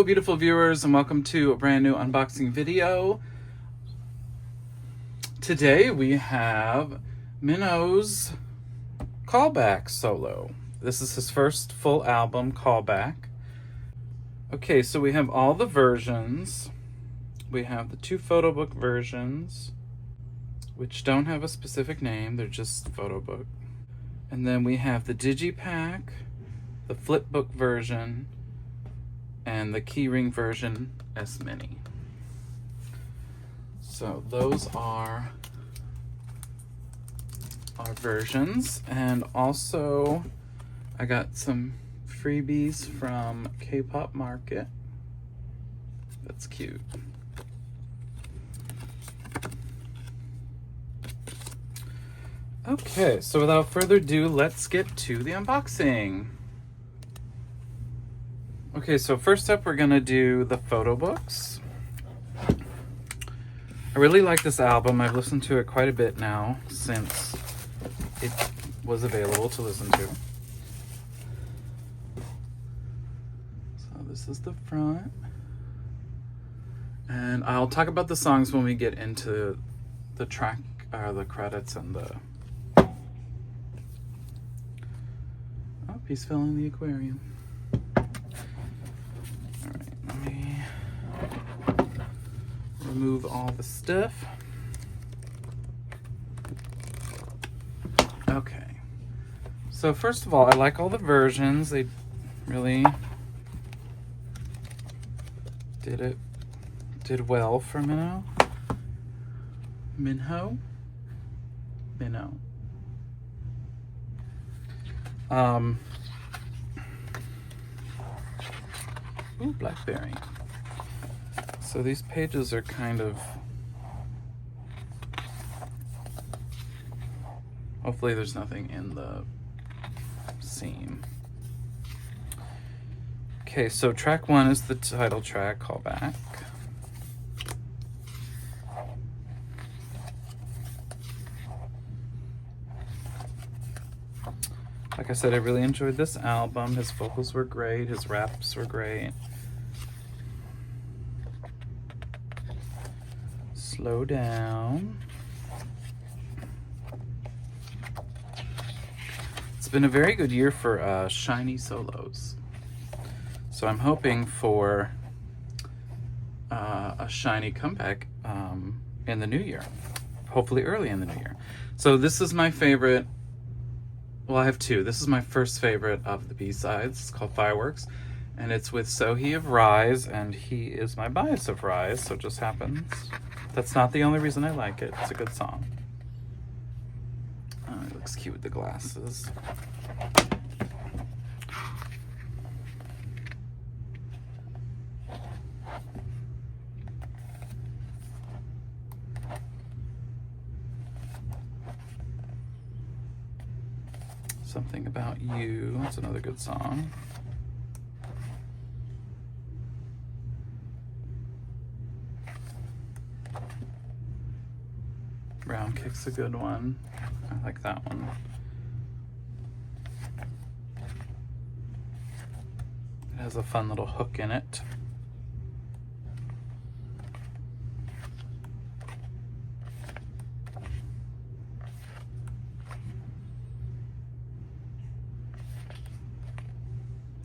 Hello beautiful viewers and welcome to a brand new unboxing video. Today we have Minho's Callback solo. This is his first full album, Callback. Okay, so we have all the versions. We have the two Photobook versions, which don't have a specific name, they're just Photobook. And then we have the Digipack, the Flipbook version, and the keyring version S Mini. So those are our versions, and also I got some freebies from K-Pop Market. That's cute. Okay, so without further ado, let's get to the unboxing. Okay, so first up we're gonna do the Photobooks. I really like this album. I've listened to it quite a bit now since it was available to listen to. So this is the front. And I'll talk about the songs when we get into the track, the credits and the... Oh, he's filling the aquarium. Remove all the stuff. Okay, so first of all, I like all the versions. They really did well for Minho. Ooh, Blackberry. So these pages are kind of, hopefully there's nothing in the seam. Okay, so track 1 is the title track, Callback. Like I said, I really enjoyed this album. His vocals were great, his raps were great. Slow down. It's been a very good year for Shinee solos. So I'm hoping for a Shinee comeback in the new year. Hopefully early in the new year. So this is my favorite. Well, I have two. This is my first favorite of the B-sides. It's called Fireworks. And it's with Sohee of RIIZE, and he is my bias of RIIZE, so it just happens. That's not the only reason I like it. It's a good song. Oh, it looks cute with the glasses. Something About You. That's another good song. Round Kick's a good one. I like that one. It has a fun little hook in it.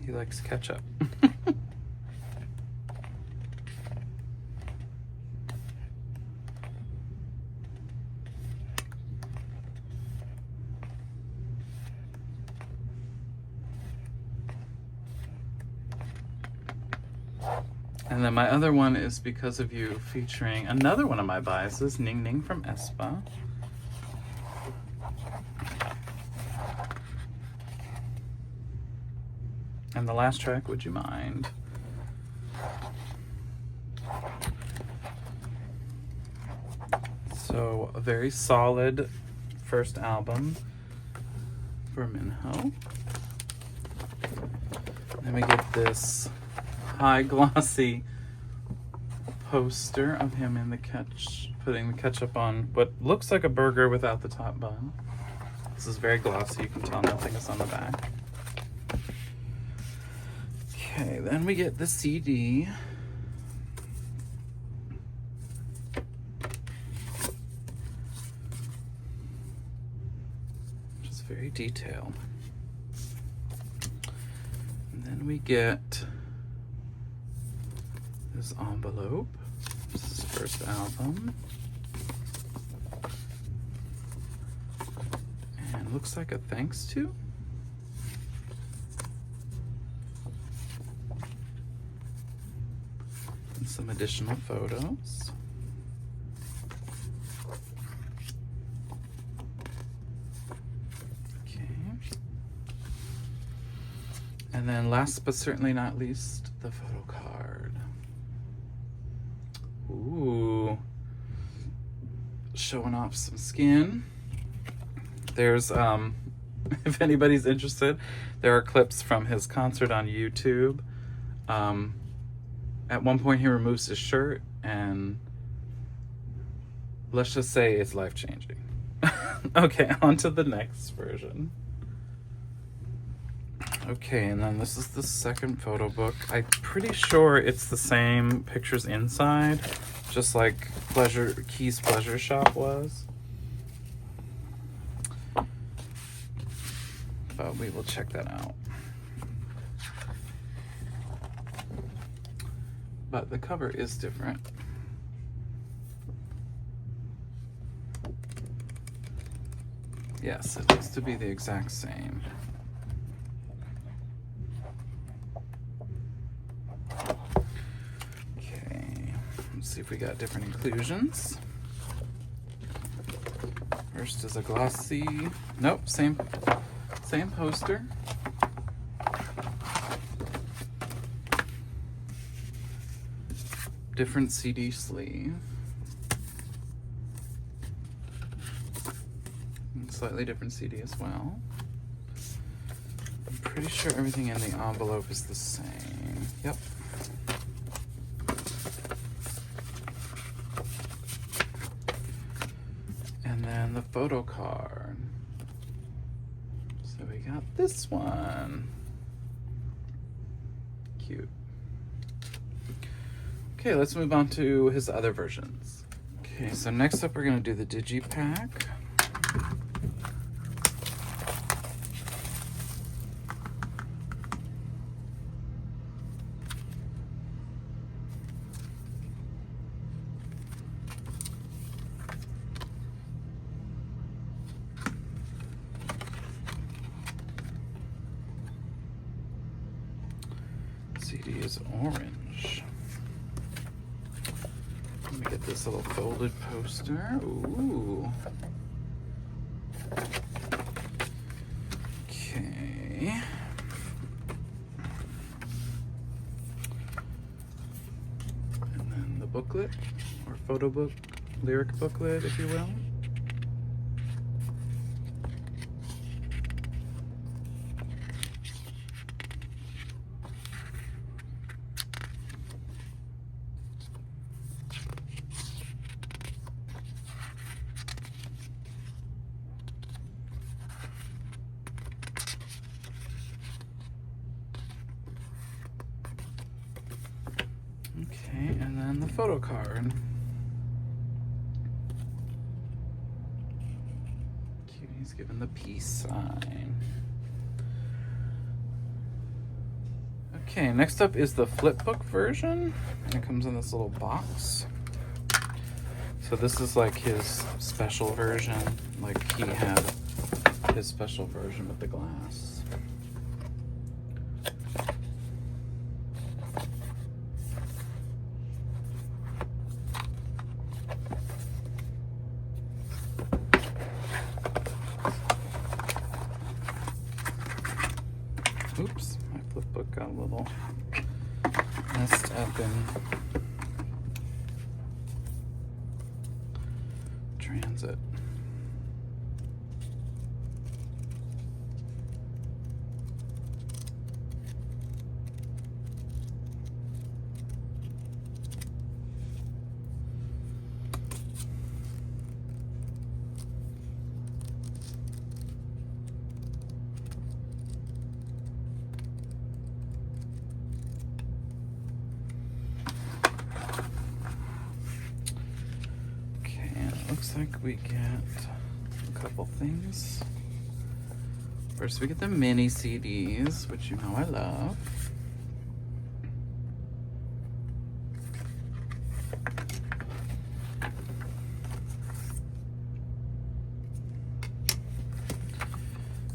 He likes ketchup. And then my other one is Because of You, featuring another one of my biases, Ningning from aespa. And the last track, Would You Mind? So a very solid first album for Minho. Then we get this high glossy poster of him in the putting the ketchup on what looks like a burger without the top bun. This is very glossy, you can tell nothing is on the back. Okay, then we get the CD. Which is very detailed. And then we get this envelope. This is his first album. And it looks like a thanks to. And some additional photos. Okay. And then last but certainly not least, the photo card. Ooh. Showing off some skin. There's, if anybody's interested, there are clips from his concert on YouTube. At one point he removes his shirt, and let's just say it's life-changing. Okay, on to the next version. Okay, and then this is the second photo book. I'm pretty sure it's the same pictures inside, just like Key's Pleasure Shop was. But we will check that out. But the cover is different. Yes, it looks to be the exact same. Okay, let's see if we got different inclusions. First is a glossy, nope, same poster. Different CD sleeve. And slightly different CD as well. I'm pretty sure everything in the envelope is the same. Yep. And then the photo card. So we got this one. Cute. Okay, let's move on to his other versions. Okay, so next up we're gonna do the Digipack. CD is orange. Let me get this little folded poster. Ooh. Okay. And then the booklet, or photo book, lyric booklet, if you will. Okay, and then the photo card. Cutie's given the peace sign. Okay, next up is the Flipbook version. It comes in this little box. So this is like his special version, like he had his special version with the glass. Oops, my Flipbook got a little messed up in transit. looks like we get a couple things. First, we get the mini CDs, which you know I love.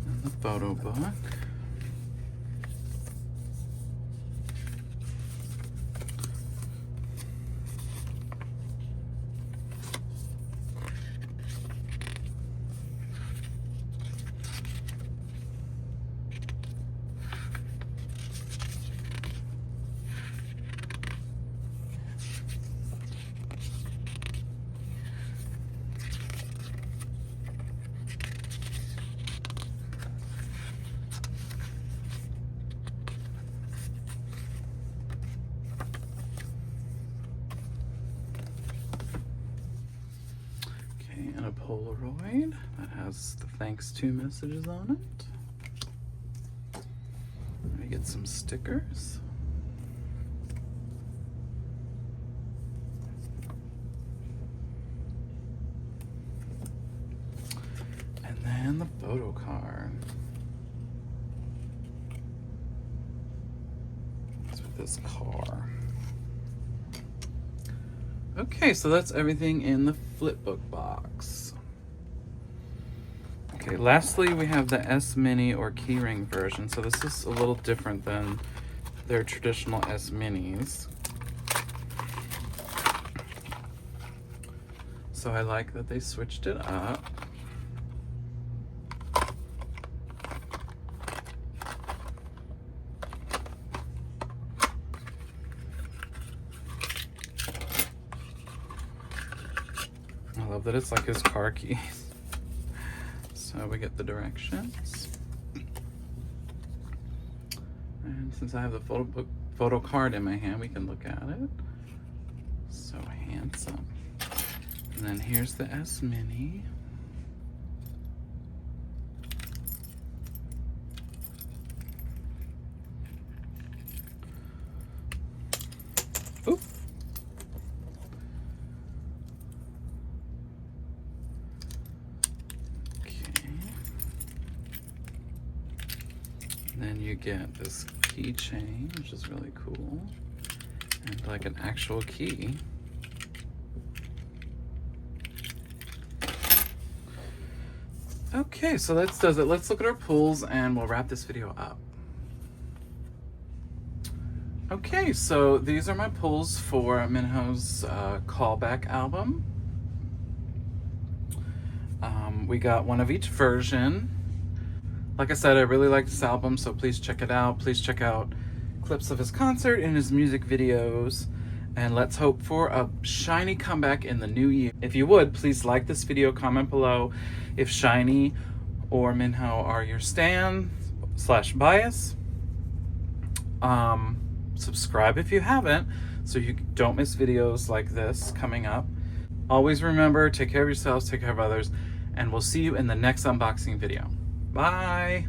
And the Photobook. And a Polaroid that has the thanks to messages on it. Let me get some stickers. And then the photo card. It's with this car. Okay, so that's everything in the Flipbook box. Okay, lastly, we have the S Mini or keyring version. So this is a little different than their traditional S Minis. So I like that they switched it up. I love that it's like his car keys. So we get the directions. And since I have the photo card in my hand, we can look at it. So handsome. And then here's the S Mini. Oop. Then you get this keychain, which is really cool, and like an actual key. Okay, so that does it. Let's look at our pulls and we'll wrap this video up. Okay, so these are my pulls for Minho's callback album. We got one of each version. Like I said, I really like this album, so please check it out. Please check out clips of his concert and his music videos. And let's hope for a Shinee comeback in the new year. If you would, please like this video, comment below if Shinee or Minho are your stan/bias. Subscribe if you haven't, so you don't miss videos like this coming up. Always remember, take care of yourselves, take care of others, and we'll see you in the next unboxing video. Bye.